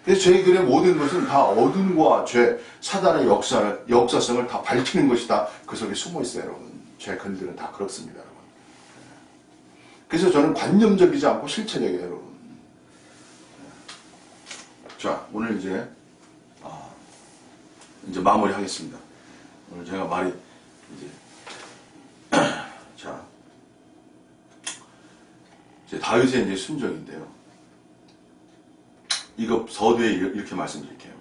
그래서 제 글의 모든 것은 다 어둠과 죄, 사단의 역사성을 다 밝히는 것이다. 그 속에 숨어 있어요, 여러분. 제 글들은 다 그렇습니다, 여러분. 그래서 저는 관념적이지 않고 실체적이에요, 여러분. 자, 오늘 이제 마무리하겠습니다. 오늘 제가 말이 자, 이제 다윗의 이제 순종인데요. 이거 서두에 이렇게 말씀드릴게요.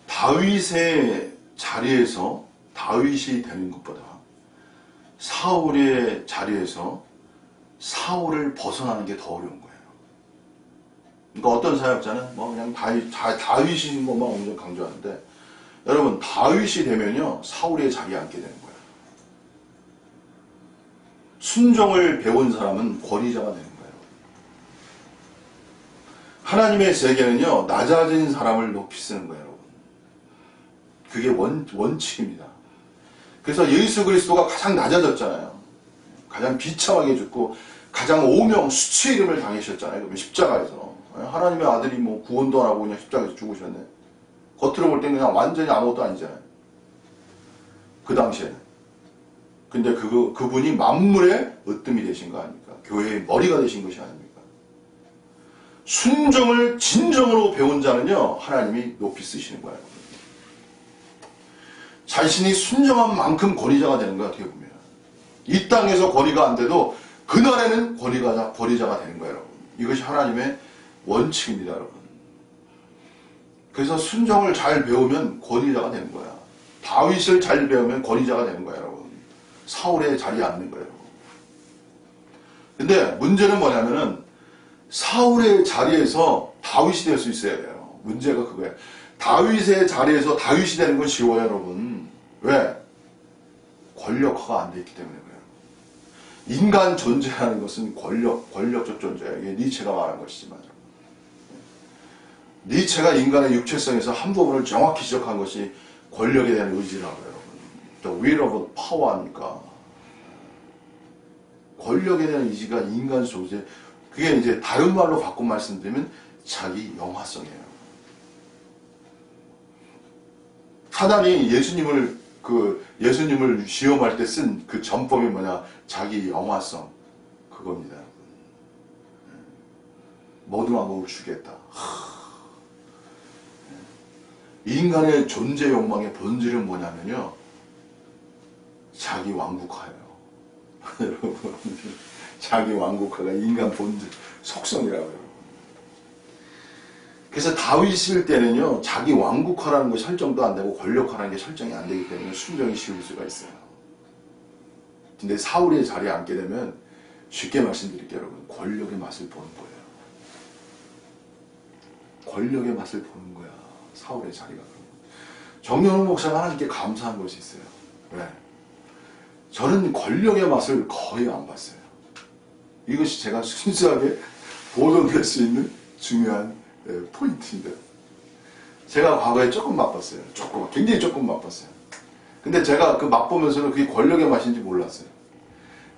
다윗의 자리에서 다윗이 되는 것보다 사울의 자리에서 사울을 벗어나는 게 더 어려운 거예요. 그러니까 어떤 사역자는 뭐 그냥 다윗인 것만 엄청 강조하는데, 여러분, 다윗이 되면요 사울의 자리에 앉게 되는 거예요. 순종을 배운 사람은 권위자가 되는 거예요. 하나님의 세계는요 낮아진 사람을 높이 쓰는 거예요, 여러분. 그게 원칙입니다. 그래서 예수 그리스도가 가장 낮아졌잖아요. 가장 비참하게 죽고 가장 오명 수치의 이름을 당하셨잖아요. 그 십자가에서. 하나님의 아들이 뭐 구원도 안 하고 그냥 십자가에서 죽으셨네. 겉으로 볼 때는 그냥 완전히 아무것도 아니잖아요. 그 당시에는. 근데 그분이 만물의 으뜸이 되신 거 아닙니까? 교회의 머리가 되신 것이 아닙니까? 순종을 진정으로 배운 자는요 하나님이 높이 쓰시는 거예요. 자신이 순종한 만큼 권위자가 되는 거야, 어떻게 보면. 이 땅에서 권위가 안 돼도 그날에는 권위자가 되는 거예요, 여러분. 이것이 하나님의 원칙입니다, 여러분. 그래서 순종을 잘 배우면 권위자가 되는 거야. 다윗을 잘 배우면 권위자가 되는 거야, 여러분. 사울의 자리에 앉는 거예요. 근데 문제는 뭐냐면은 사울의 자리에서 다윗이 될 수 있어야 돼요. 문제가 그거예요. 다윗의 자리에서 다윗이 되는 건 쉬워요, 여러분. 왜? 권력화가 안 돼 있기 때문에 그래요. 인간 존재라는 것은 권력적 존재예요. 이게 니체가 말한 것이지만. 니체가 인간의 육체성에서 한 부분을 정확히 지적한 것이 권력에 대한 의지라고 해요, 여러분. The will of power 하니까. 권력에 대한 의지가 인간 존재, 그게 이제 다른 말로 바꿔 말씀드리면 자기 영화성이에요. 사단이 예수님을 시험할 때 쓴 그 전법이 뭐냐? 자기 영화성. 그겁니다. 모든 왕국을 주겠다. 인간의 존재 욕망의 본질은 뭐냐면요. 자기 왕국화예요. 여러분, 자기 왕국화가 인간 본질, 속성이라고요. 그래서 다윗일 때는요, 자기 왕국화라는 거 설정도 안 되고 권력화라는 게 설정이 안 되기 때문에 순종이 쉬울 수가 있어요. 근데 사울의 자리에 앉게 되면 쉽게 말씀드릴게요, 여러분. 권력의 맛을 보는 거예요. 권력의 맛을 보는 거야. 사울의 자리가. 정영훈 목사가 하나님께 감사한 것이 있어요. 왜? 저는 권력의 맛을 거의 안 봤어요. 이것이 제가 순수하게 보존될 수 있는 중요한 포인트인데, 제가 과거에 조금 맛봤어요. 굉장히 조금 맛봤어요. 근데 제가 그 맛보면서는 그게 권력의 맛인지 몰랐어요.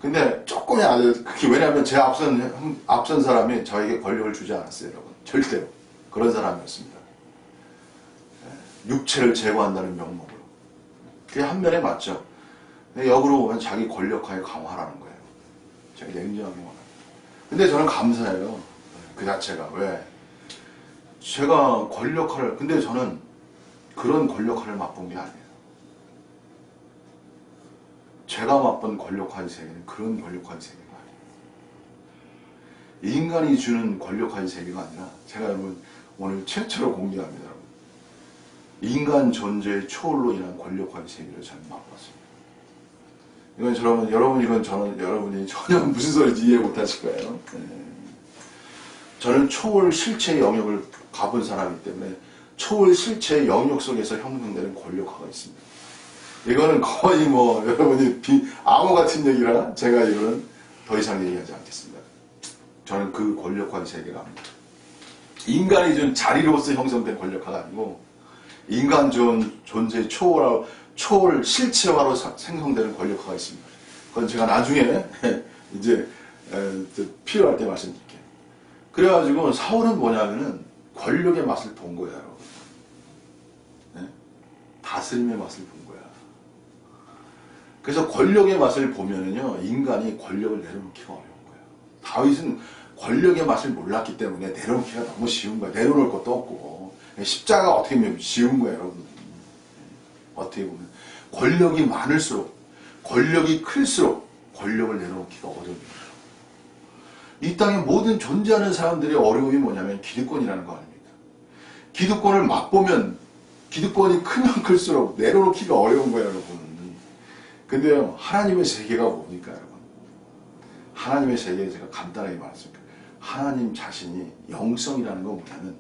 근데 조금이 아니에요. 그게 왜냐하면 제 앞선 사람이 저에게 권력을 주지 않았어요, 여러분. 절대로. 그런 사람이었습니다. 육체를 제거한다는 명목으로. 그게 한 면에 맞죠. 근데 역으로 보면 자기 권력화에 강화하라는 거예요. 제가 냉정하게 말합니다. 근데 저는 감사해요. 그 자체가. 왜? 제가 권력화를, 근데 저는 그런 권력화를 맛본 게 아니에요. 제가 맛본 권력화의 세계는 그런 권력화의 세계가 아니에요. 인간이 주는 권력화의 세계가 아니라, 제가 여러분 오늘 최초로 공개합니다. 여러분. 인간 존재의 초월로 인한 권력화의 세계를 저는 맛봤습니다. 이건 여러분이 전혀 무슨 소리인지 이해 못하실 거예요. 저는 초월 실체의 영역을 가본 사람이기 때문에 초월 실체의 영역 속에서 형성되는 권력화가 있습니다. 이거는 거의 여러분이 암호 같은 얘기라 제가 이거는 더 이상 얘기하지 않겠습니다. 저는 그 권력화의 세계가 아닙니다. 인간이 준 자리로서 형성된 권력화가 아니고 인간 존재의 초월 실체화로 생성되는 권력화가 있습니다. 그건 제가 나중에 이제 필요할 때 말씀드릴게요. 그래가지고 사울은 뭐냐면은 권력의 맛을 본 거야, 여러분. 네? 다스림의 맛을 본 거야. 그래서 권력의 맛을 보면은요, 인간이 권력을 내려놓기가 어려운 거예요. 다윗은 권력의 맛을 몰랐기 때문에 내려놓기가 너무 쉬운 거예요. 내려놓을 것도 없고. 십자가가 어떻게 보면 쉬운 거예요, 여러분. 어떻게 보면. 권력이 많을수록, 권력이 클수록 권력을 내려놓기가 어려운 거예요. 이 땅에 모든 존재하는 사람들의 어려움이 뭐냐면 기득권이라는 거 아닙니까? 기득권을 맛보면 기득권이 크면 클수록 내려놓기가 어려운 거예요, 여러분. 근데요, 하나님의 세계가 뭡니까, 여러분? 하나님의 세계에 제가 간단하게 말했습니다. 하나님 자신이 영성이라는 건 뭐냐면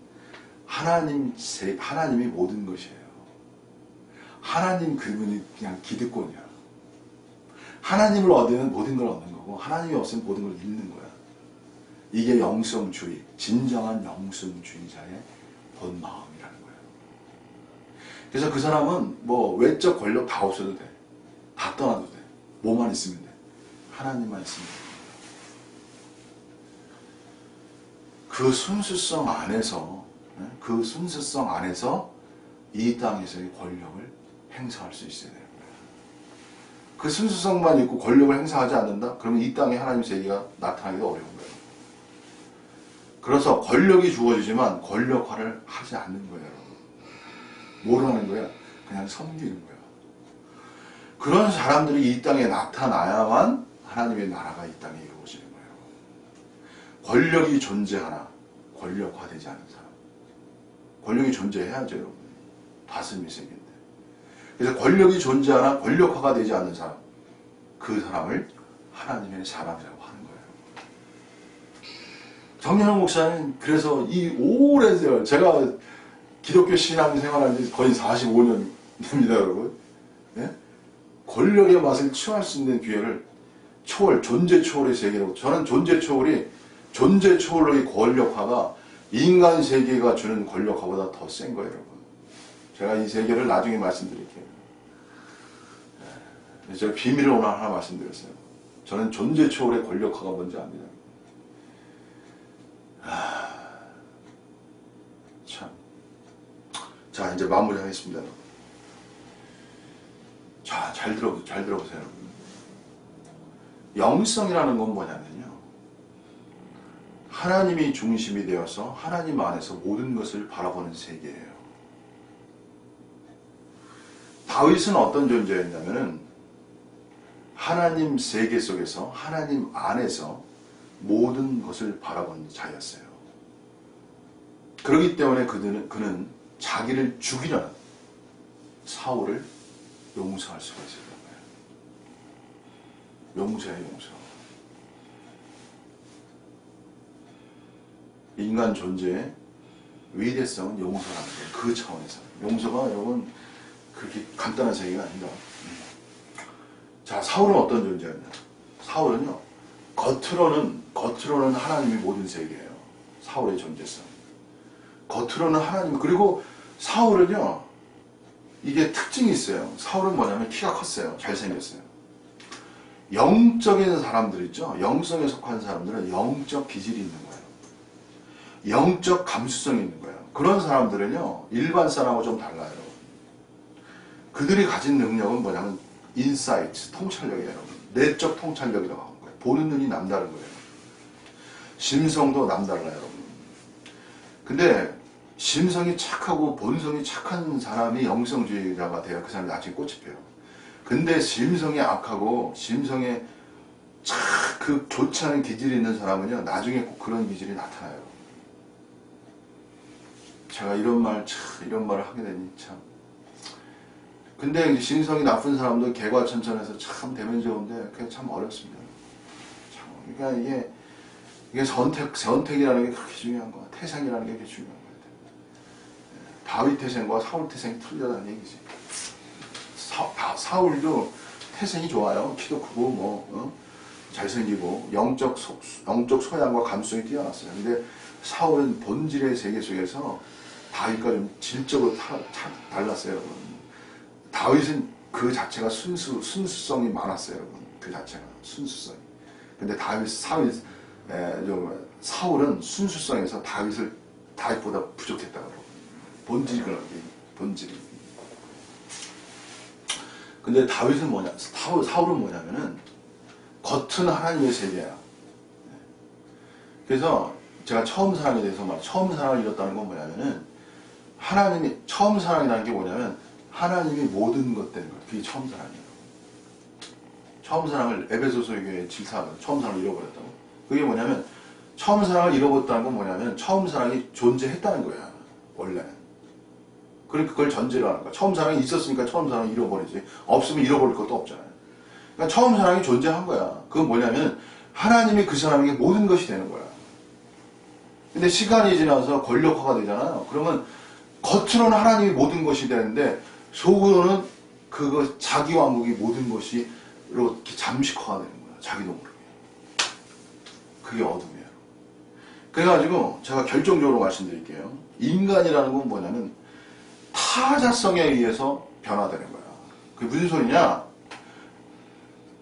하나님이 모든 것이에요. 하나님 그분이 그냥 기득권이야. 하나님을 얻으면 모든 걸 얻는 거고 하나님이 없으면 모든 걸 잃는 거야. 이게 영성주의, 진정한 영성주의자의 본 마음이라는 거예요. 그래서 그 사람은 외적 권력 다 없어도 돼. 다 떠나도 돼. 뭐만 있으면 돼. 하나님만 있으면 돼. 그 순수성 안에서 이 땅에서의 권력을 행사할 수 있어야 돼요. 그 순수성만 있고 권력을 행사하지 않는다? 그러면 이 땅에 하나님 세계가 나타나기가 어려운 거예요. 그래서 권력이 주어지지만 권력화를 하지 않는 거예요, 여러분. 뭘 하는 거야? 그냥 섬기는 거예요. 그런 사람들이 이 땅에 나타나야만 하나님의 나라가 이 땅에 이루어지는 거예요. 권력이 존재하나 권력화되지 않은 사람. 권력이 존재해야죠, 여러분. 다스림의 세계인데. 그래서 권력이 존재하나 권력화가 되지 않는 사람, 그 사람을 하나님의 사람이라고 하는 거예요. 정연호 목사는 그래서 이 오랜 세월, 제가 기독교 신앙 생활한 지 거의 45년 됩니다, 여러분. 네? 권력의 맛을 취할 수 있는 기회를 존재 초월의 세계라고. 저는 존재 초월로의 권력화가 인간 세계가 주는 권력화보다 더 센 거예요, 여러분. 제가 이 세계를 나중에 말씀드릴게요. 제가 비밀을 오늘 하나 말씀드렸어요. 저는 존재 초월의 권력화가 뭔지 압니다. 참. 자, 이제 마무리하겠습니다. 자, 잘 들어보세요, 여러분. 영성이라는 건 뭐냐면요, 하나님이 중심이 되어서 하나님 안에서 모든 것을 바라보는 세계예요. 다윗은 어떤 존재였냐면은 하나님 세계 속에서 하나님 안에서 모든 것을 바라보는 자였어요. 그렇기 때문에 그는 자기를 죽이려는 사울을 용서할 수가 있었던 거예요. 용서예요, 용서. 인간 존재의 위대성은 용서라는 거예요. 그 차원에서. 용서가 여러분 그렇게 간단한 세계가 아닙니다. 자, 사울은 어떤 존재였냐? 사울은요, 겉으로는 하나님이 모든 세계예요. 사울의 존재성. 겉으로는 하나님, 그리고 사울은요, 이게 특징이 있어요. 사울은 뭐냐면 키가 컸어요. 잘생겼어요. 영적인 사람들 있죠. 영성에 속한 사람들은 영적 기질이 있는 거예요. 영적 감수성이 있는 거예요. 그런 사람들은요, 일반 사람하고 좀 달라요. 그들이 가진 능력은 뭐냐면 인사이트, 통찰력이에요. 여러분. 내적 통찰력이라고 하는 거예요. 보는 눈이 남다른 거예요. 심성도 남달라요. 여러분. 근데 심성이 착하고 본성이 착한 사람이 영성주의자가 돼야 그 사람이 나중에 꽃이 펴요. 근데 심성이 악하고 심성에 그 좋지 않은 기질이 있는 사람은요, 나중에 꼭 그런 기질이 나타나요. 제가 이런 말을 하게 되니 참. 근데 심성이 나쁜 사람도 개과천선해서 참 되면 좋은데 그게 참 어렵습니다. 참, 그러니까 이게 선택이라는 게 그렇게 중요한 거야. 태생이라는 게 그렇게 중요한 거야. 다윗 태생과 사울 태생이 틀리다는 얘기지. 사울도 태생이 좋아요. 키도 크고 잘생기고 영적 소양과 감수성이 뛰어났어요. 근데 사울은 본질의 세계 속에서 다윗과 좀 질적으로 달랐어요, 여러분. 다윗은 그 자체가 순수성이 많았어요, 여러분. 그 자체가 순수성이. 근데 사울은 순수성에서 다윗보다 부족했다고 그러고. 본질이 그런 게 본질이. 근데 다윗은 사울은 뭐냐면은 겉은 하나님의 세계야. 그래서 제가 처음 사랑에 대해서 처음 사랑을 잃었다는 건 뭐냐면은 처음 사랑이라는 게 뭐냐면 하나님이 모든 것 되는 거예요. 그게 처음 사랑이에요. 처음 사랑을 에베소서 교회 질사하고 처음 사랑을 잃어버렸다고. 그게 뭐냐면 처음 사랑을 잃어버렸다는 건 뭐냐면 처음 사랑이 존재했다는 거야. 원래는. 그러니까 그걸 전제로 하는 거야. 처음 사랑이 있었으니까 처음 사랑을 잃어버리지. 없으면 잃어버릴 것도 없잖아요. 그러니까 처음 사랑이 존재한 거야. 그건 뭐냐면 하나님이 그 사람에게 모든 것이 되는 거야. 근데 시간이 지나서 권력화가 되잖아요. 그러면 겉으로는 하나님이 모든 것이 되는데 속으로는 그거 자기 왕국이 모든 것이 이렇게 잠식화가 되는 거야. 자기도 모르게. 그게 어둠이에요. 그래가지고 제가 결정적으로 말씀드릴게요. 인간이라는 건 뭐냐면 타자성에 의해서 변화되는 거야. 그게 무슨 소리냐?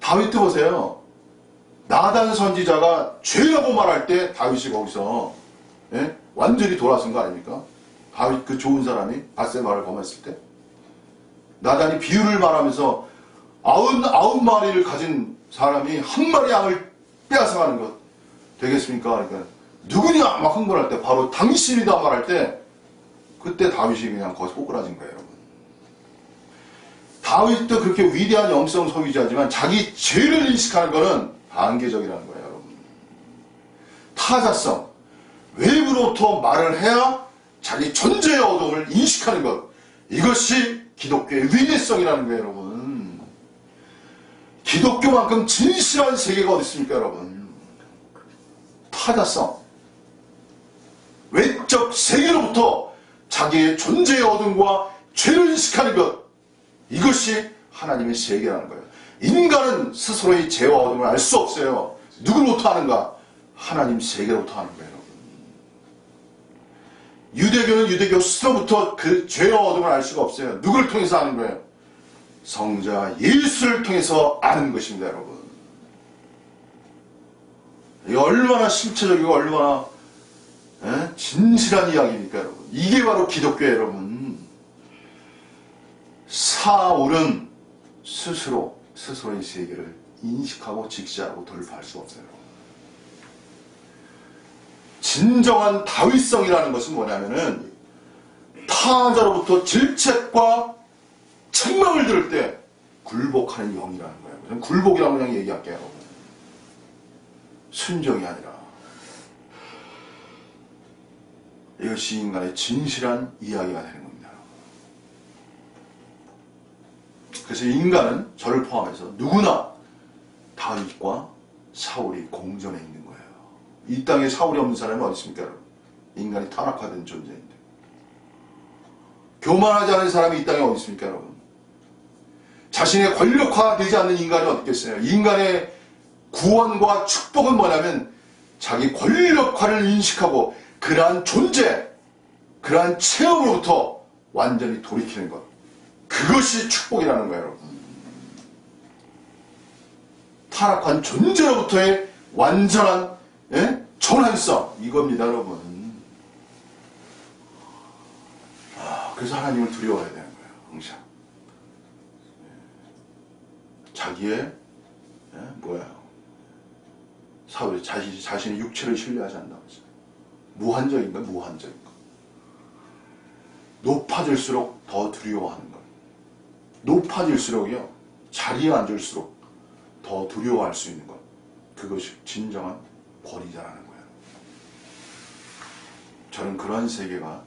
다윗도 보세요. 나단 선지자가 죄라고 말할 때 다윗이 거기서 완전히 돌아선 거 아닙니까? 다윗 그 좋은 사람이 밧세바를 범했을 때 나단이 비유를 말하면서 99마리를 가진 사람이 한 마리 양을 빼앗아가는 것 되겠습니까? 그러니까 누구냐 막 흥분할 때 바로 당신이다 말할 때 그때 다윗이 그냥 거기서 꼬꾸라진 거예요, 여러분. 다윗도 그렇게 위대한 영성 소유자지만 자기 죄를 인식하는 것은 한계적이라는 거예요, 여러분. 타자성, 외부로부터 말을 해야 자기 존재의 어둠을 인식하는 것. 이것이 기독교의 위대성이라는 거예요, 여러분. 기독교만큼 진실한 세계가 어디 있습니까, 여러분. 타자성, 외적 세계로부터 자기의 존재의 어둠과 죄를 인식하는 것. 이것이 하나님의 세계라는 거예요. 인간은 스스로의 죄와 어둠을 알 수 없어요. 누구로부터 하는가? 하나님 세계로부터 하는 거예요, 여러분. 유대교는 유대교 스스로부터 그 죄와 어둠을 알 수가 없어요. 누구를 통해서 아는 거예요? 성자 예수를 통해서 아는 것입니다, 여러분. 이게 얼마나 실체적이고 얼마나 진실한 이야기입니까, 여러분. 이게 바로 기독교예요, 여러분. 사울은 스스로의 세계를 인식하고 직시하고 돌파할 수 없어요. 진정한 다윗성이라는 것은 뭐냐면은 타자로부터 질책과 책망을 들을 때 굴복하는 영이라는 거예요. 저는 굴복이라고 그냥 얘기할게요. 순종이 아니라. 이것이 인간의 진실한 이야기가 되는 겁니다. 그래서 인간은 저를 포함해서 누구나 다윗과 사울이 공존해 있는 거예요. 이 땅에 사울이 없는 사람이 어디 있습니까, 여러분? 인간이 타락화된 존재인데. 교만하지 않은 사람이 이 땅에 어디 있습니까, 여러분? 자신의 권력화되지 않는 인간이 어디 있겠어요? 인간의 구원과 축복은 뭐냐면 자기 권력화를 인식하고 그러한 존재, 그러한 체험으로부터 완전히 돌이키는 것. 그것이 축복이라는 거예요, 여러분. 타락한 존재로부터의 완전한 전환성 이겁니다, 여러분. 그래서 하나님을 두려워해야 되는 거예요, 항상. 자기의 사울이 자신의 육체를 신뢰하지 않는다고 했어요. 무한적인 건 무한적인 것. 높아질수록 더 두려워하는 것. 높아질수록요, 자리에 앉을수록 더 두려워할 수 있는 것. 그것이 진정한 권위자라는 거예요. 저는 그런 세계가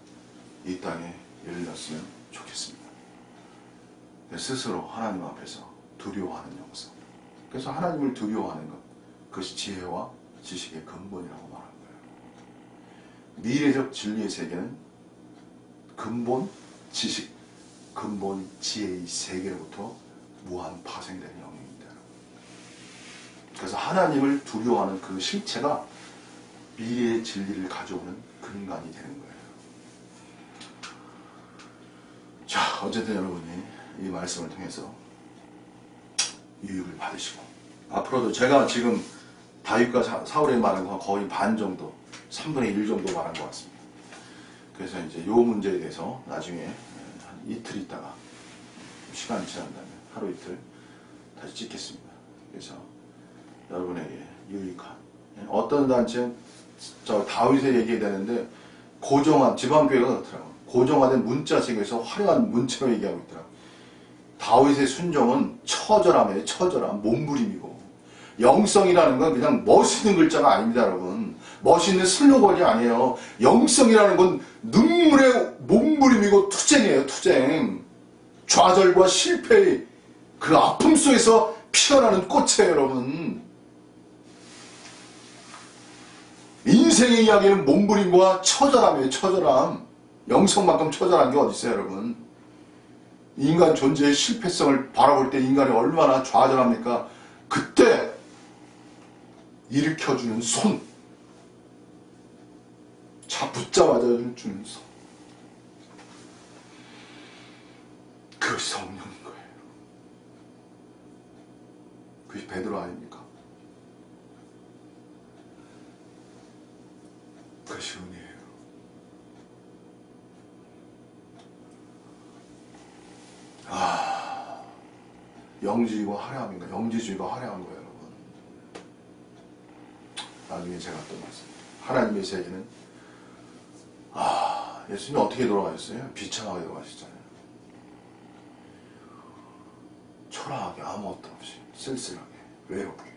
이 땅에 일어났으면 좋겠습니다. 스스로 하나님 앞에서 두려워하는 영성. 그래서 하나님을 두려워하는 것, 그것이 지혜와 지식의 근본이라고 말하는 거예요. 미래적 진리의 세계는 근본 지식, 근본 지혜의 세계로부터 무한 파생되는 영역입니다. 그래서 하나님을 두려워하는 그 실체가 미래의 진리를 가져오는 근간이 되는 거예요. 자, 어쨌든 여러분이 이 말씀을 통해서 유익을 받으시고, 앞으로도 제가 지금 다윗과 사울의 말한 건 거의 반 정도, 3분의 1 정도 말한 것 같습니다. 그래서 이제 이 문제에 대해서 나중에 한 이틀 있다가 시간이 지난 다음에 하루 이틀 다시 찍겠습니다. 그래서 여러분에게 유익한, 어떤 단체는 저 다윗의 얘기해야 되는데 고정한, 지방교회가 그렇더라고요. 고정화된 문자 세계에서 화려한 문체로 얘기하고 있더라고요. 다윗의 순종은 처절함이에요. 처절함, 몸부림이고, 영성이라는 건 그냥 멋있는 글자가 아닙니다, 여러분. 멋있는 슬로건이 아니에요. 영성이라는 건 눈물의 몸부림이고 투쟁이에요, 투쟁. 좌절과 실패의 그 아픔 속에서 피어나는 꽃이에요, 여러분. 인생의 이야기는 몸부림과 처절함이에요, 처절함. 영성만큼 처절한 게 어디 있어요, 여러분. 인간 존재의 실패성을 바라볼 때 인간이 얼마나 좌절합니까? 그때 일으켜주는 손, 붙잡아주는 손, 그것이 성령인 거예요. 그것이 베드로 아닙니까? 그것이 은혜예요. 영지주의가 화려함인가? 영지주의가 화려한 거예요, 여러분. 나중에 제가 또 말씀드립니다. 하나님의 세계는, 예수님이 어떻게 돌아가셨어요? 비참하게 돌아가셨잖아요. 초라하게, 아무것도 없이, 쓸쓸하게, 외롭게.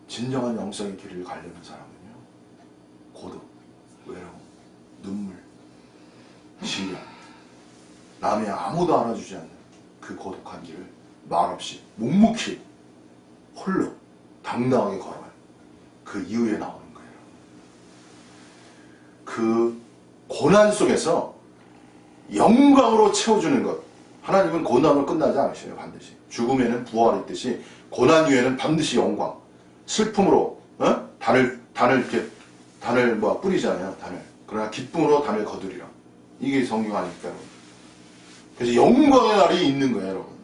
진정한 영성의 길을 가려는 사람은요, 고독, 외로움, 눈물, 시련, 남의 아무도 알아주지 않는 그 고독한 길을 말없이 묵묵히 홀로 당당하게 걸어가요. 그 이후에 나오는 거예요. 그 고난 속에서 영광으로 채워주는 것. 하나님은 고난으로 끝나지 않으셔요, 반드시. 죽음에는 부활이 있듯이 고난 이후에는 반드시 영광. 슬픔으로 단을 뿌리잖아요, 단을. 그러나 기쁨으로 단을 거두리라. 이게 성경 아닙니까, 여러분? 그래서 영광의 날이 있는 거예요, 여러분.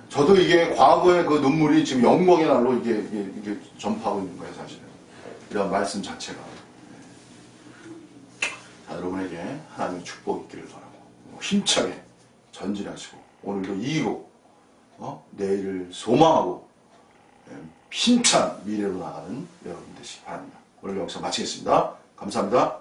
저도 이게 과거의 그 눈물이 지금 영광의 날로 이게 전파하고 있는 거예요, 사실은. 이런 말씀 자체가. 자, 여러분에게 하나님의 축복이 있기를 바라고, 힘차게 전진하시고, 오늘도 이기고, 내일을 소망하고, 힘찬 미래로 나가는 여러분 되시기 바랍니다. 오늘 영상 마치겠습니다. 감사합니다.